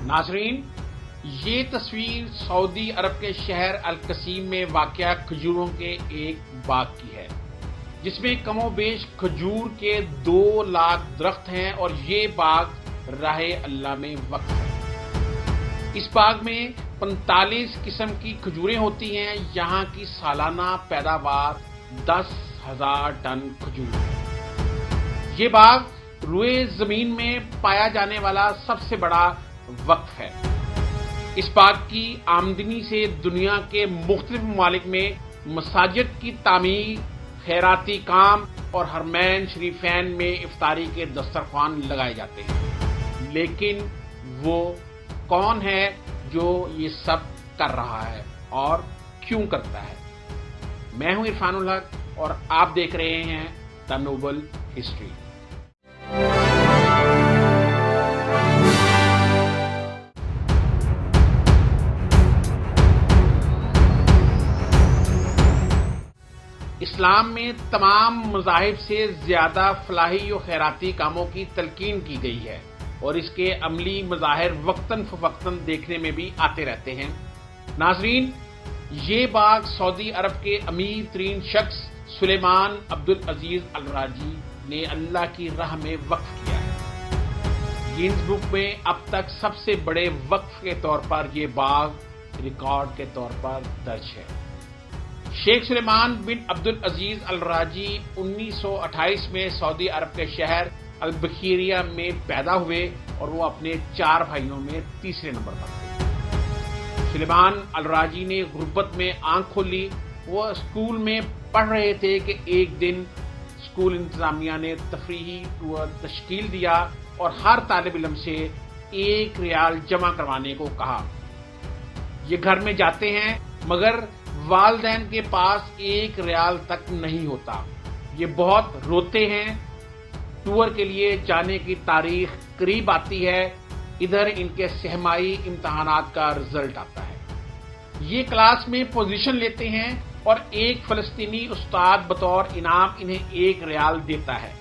नाज़रीन, ये तस्वीर सऊदी अरब के शहर अल-कसीम में वाक़या खजूरों के एक बाग की है, जिसमें कमोबेश खजूर के 2 लाख दरख्त हैं और ये बाग राहे अल्लाह में वक्फ है। इस बाग में 45 किस्म की खजूरें होती हैं। यहाँ की सालाना पैदावार 10,000 टन खजूर है। ये बाग रुए जमीन में पाया जाने वाला सबसे बड़ा वक्फ है। इस बाग की आमदनी से दुनिया के मुख्तलिफ ममालिक में मसाजिद की तामीर, खैराती काम और हरमैन शरीफैन में इफ्तारी के दस्तरखान लगाए जाते हैं। लेकिन वो कौन है जो ये सब कर रहा है और क्यों करता है? मैं हूं इरफानुल हक और आप देख रहे हैं द नोबल हिस्ट्री। इस्लाम में तमाम मज़ाहिब से ज्यादा फलाही और खैराती कामों की तलकीन की गई है और इसके अमली मज़ाहिर वक्तन फवक्तन देखने में भी आते रहते हैं। नाज़रीन, ये बाग सऊदी अरब के अमीर तरीन शख्स सुलेमान अब्दुल अजीज अल राजी ने अल्लाह की राह में वक्फ किया है। गिनीज बुक में अब तक सबसे बड़े वक्फ के तौर पर यह बाग रिकॉर्ड के तौर पर दर्ज है। शेख सुलेमान बिन अब्दुल अजीज अल राजी 1928 में सऊदी अरब के शहर अल बखीरिया में पैदा हुए और वो अपने 4 भाइयों में तीसरे नंबर पर थे। सुलेमान अल राजी ने गुर्बत में आंख खोली। वो स्कूल में पढ़ रहे थे कि एक दिन स्कूल इंतजामिया ने तफरीही टूर तश्कील दिया और हर तालिब इल्म से 1 रियाल जमा करवाने को कहा। ये घर में जाते हैं मगर वालदैन के पास 1 रियाल तक नहीं होता। ये बहुत रोते हैं। टूर के लिए जाने की तारीख करीब आती है। इधर इनके सहमाई इम्तहानात का रिजल्ट आता है। ये क्लास में पोजीशन लेते हैं और एक फलस्तीनी उस्ताद बतौर इनाम इन्हें 1 रियाल देता है।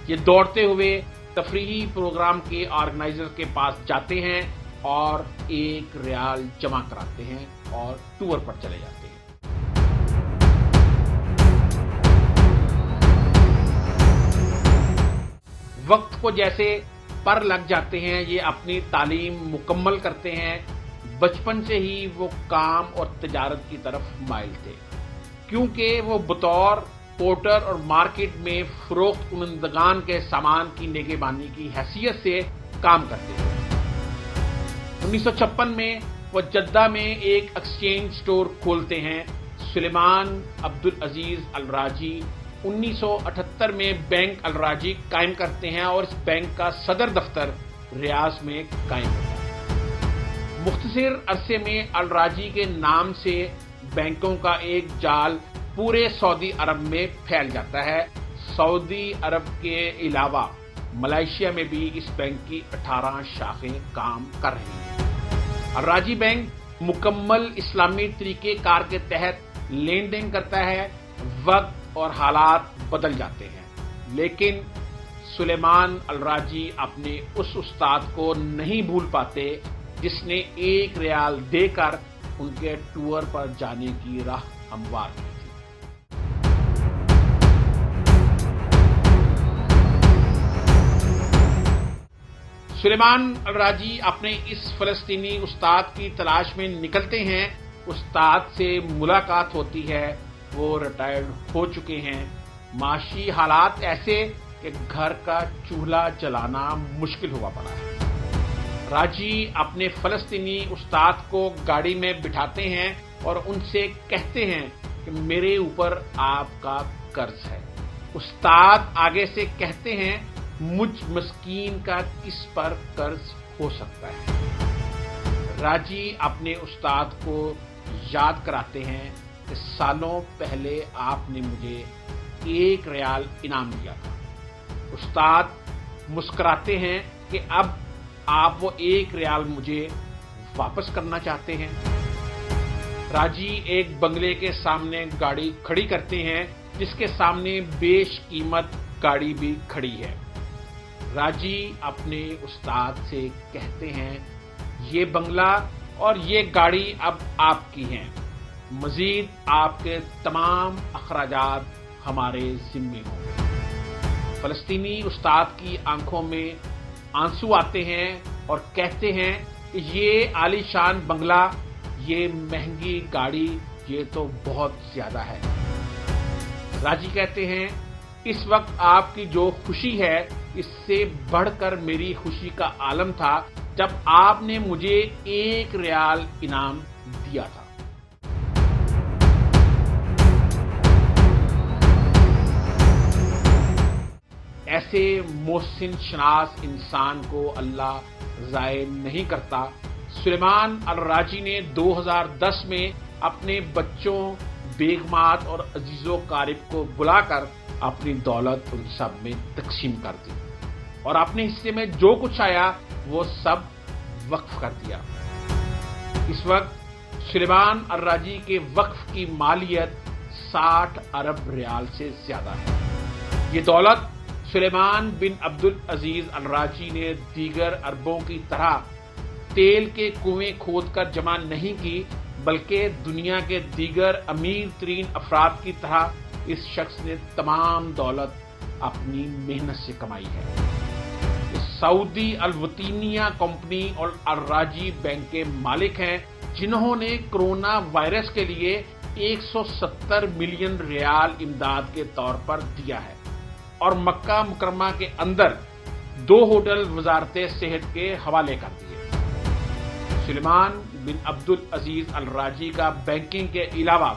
ये दौड़ते हुए तफरीही प्रोग्राम के ऑर्गेनाइजर के पास जाते हैं और 1 रियाल जमा कराते हैं और टूर पर चले जाते हैं। वक्त को जैसे पर लग जाते हैं, ये अपनी तालीम मुकम्मल करते हैं। बचपन से ही वो काम और तजारत की तरफ माइल थे, क्योंकि वो बतौर पोर्टर और मार्केट में फरोख्त कुनंदगान के सामान की निगहबानी की हैसियत से काम करते थे। 1956 में वो जद्दा में एक एक्सचेंज स्टोर खोलते हैं। सुलेमान अब्दुल अजीज अल राजी 1978 में बैंक अल राजी कायम करते हैं और इस बैंक का सदर दफ्तर रियाज में कायम होता है। मुख्तसर अरसे में अल राजी के नाम से बैंकों का एक जाल पूरे सऊदी अरब में फैल जाता है। सऊदी अरब के अलावा मलेशिया में भी इस बैंक की 18 शाखें काम कर रही हैं। अल राजी बैंक मुकम्मल इस्लामी तरीके कार के तहत लेन देन करता है। वक्त और हालात बदल जाते हैं, लेकिन सुलेमान अल राजी अपने उस उस्ताद को नहीं भूल पाते जिसने 1 रियाल देकर उनके टूर पर जाने की राह हमवार की थी। सुलेमान अल राजी अपने इस फलस्तीनी उस्ताद की तलाश में निकलते हैं। उस्ताद से मुलाकात होती है। वो रिटायर्ड हो चुके हैं। माशी हालात ऐसे कि घर का चूल्हा जलाना मुश्किल हुआ पड़ा है। राजी अपने फलस्तीनी उस्ताद को गाड़ी में बिठाते हैं और उनसे कहते हैं कि मेरे ऊपर आपका कर्ज है। उस्ताद आगे से कहते हैं, मुझ मस्कीन का किस पर कर्ज हो सकता है। राजी अपने उस्ताद को याद कराते हैं कि सालों पहले आपने मुझे 1 रियाल इनाम दिया था। उस्ताद मुस्कुराते हैं कि अब आप वो 1 रियाल मुझे वापस करना चाहते हैं। राजी एक बंगले के सामने गाड़ी खड़ी करते हैं जिसके सामने बेशकीमत गाड़ी भी खड़ी है। राजी अपने उस्ताद से कहते हैं یہ بنگلہ اور یہ گاڑی اب آپ کی ہیں، مزید آپ کے تمام اخراجات ہمارے ذمے ہوں۔ فلسطینی استاد کی آنکھوں میں آنسو آتے ہیں اور کہتے ہیں کہ یہ عالی شان بنگلہ، یہ مہنگی گاڑی، یہ تو بہت زیادہ ہے۔ راجی کہتے ہیں اس وقت آپ کی جو خوشی ہے اس سے بڑھ کر میری خوشی کا عالم تھا جب آپ نے مجھے 1 ریال انعام دیا تھا۔ ایسے محسن شناس انسان کو اللہ ضائع نہیں کرتا۔ سلیمان الراجی نے 2010 میں اپنے بچوں، بیگمات اور عزیز و قارب کو بلا کر اپنی دولت ان سب میں تقسیم کر دی اور اپنے حصے میں جو کچھ آیا وہ سب وقف کر دیا۔ اس وقت سلیمان الراجی کے وقف کی مالیت 60 ارب ریال سے زیادہ ہے۔ یہ دولت سلیمان بن عبدالعزیز الراجی نے دیگر عربوں کی طرح تیل کے کنویں کھود کر جمع نہیں کی، بلکہ دنیا کے دیگر امیر ترین افراد کی طرح اس شخص نے تمام دولت اپنی محنت سے کمائی ہے۔ سعودی الوطنیہ کمپنی اور الراجی بینک کے مالک ہیں، جنہوں نے کرونا وائرس کے لیے 170 ملین ریال امداد کے طور پر دیا ہے اور مکہ مکرمہ کے اندر 2 ہوٹل وزارت صحت کے حوالے کر دیے۔ سلیمان بن عبدالعزیز الراجی کا بینکنگ کے علاوہ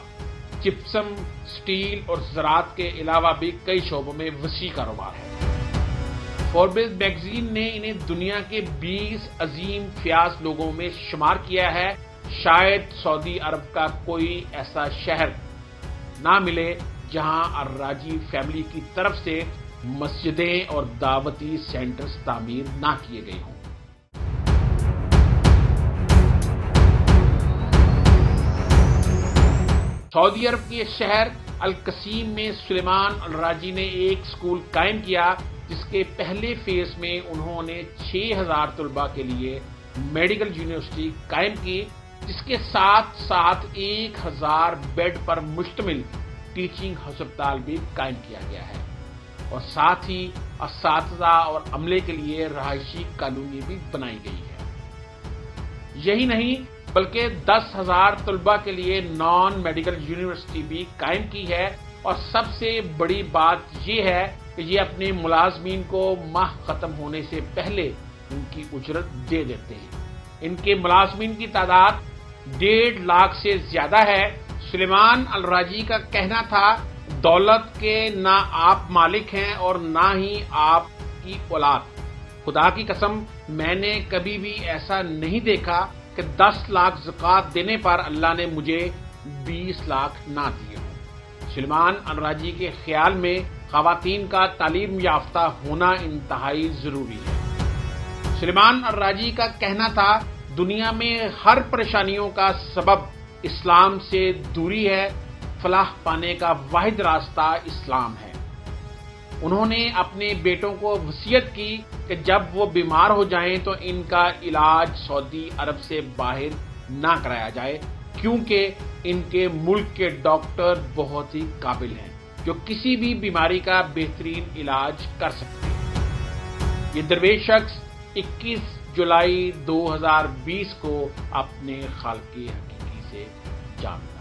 جپسم، سٹیل اور زراعت کے علاوہ بھی کئی شعبوں میں وسیع کاروبار ہے۔ فوربس میگزین نے انہیں دنیا کے 20 عظیم فیاض لوگوں میں شمار کیا ہے۔ شاید سعودی عرب کا کوئی ایسا شہر نہ ملے جہاں الراجی فیملی کی طرف سے مسجدیں اور دعوتی سینٹرز تعمیر نہ کیے گئے ہوں۔ سعودی عرب کے شہر القصیم میں سلیمان الراجی نے ایک اسکول قائم کیا، جس کے پہلے فیز میں انہوں نے 6000 طلباء کے لیے میڈیکل یونیورسٹی قائم کی، جس کے ساتھ ساتھ 1000 بیڈ پر مشتمل ٹیچنگ ہسپتال بھی قائم کیا گیا ہے اور ساتھ ہی اساتذہ اور عملے کے لیے رہائشی کالونی بھی بنائی گئی ہے۔ یہی نہیں بلکہ 10,000 طلباء کے لیے نان میڈیکل یونیورسٹی بھی قائم کی ہے، اور سب سے بڑی بات یہ ہے کہ یہ اپنے ملازمین کو ماہ ختم ہونے سے پہلے ان کی اجرت دے دیتے ہیں۔ ان کے ملازمین کی تعداد 1.5 لاکھ سے زیادہ ہے۔ سلیمان الراجی کا کہنا تھا، دولت کے نہ آپ مالک ہیں اور نہ ہی آپ کی اولاد۔ خدا کی قسم، میں نے کبھی بھی ایسا نہیں دیکھا کہ 10 لاکھ زکوٰۃ دینے پر اللہ نے مجھے 20 لاکھ نہ دیے ہوں۔ سلیمان الراجی کے خیال میں خواتین کا تعلیم یافتہ ہونا انتہائی ضروری ہے۔ سلیمان الراجی کا کہنا تھا، دنیا میں ہر پریشانیوں کا سبب اسلام سے دوری ہے، فلاح پانے کا واحد راستہ اسلام ہے۔ انہوں نے اپنے بیٹوں کو وصیت کی کہ جب وہ بیمار ہو جائیں تو ان کا علاج سعودی عرب سے باہر نہ کرایا جائے، کیونکہ ان کے ملک کے ڈاکٹر بہت ہی قابل ہیں جو کسی بھی بیماری کا بہترین علاج کر سکتے ہیں۔ یہ درویش شخص 21 جولائی 2020 کو اپنے خالق حقیقی سے جان گیا۔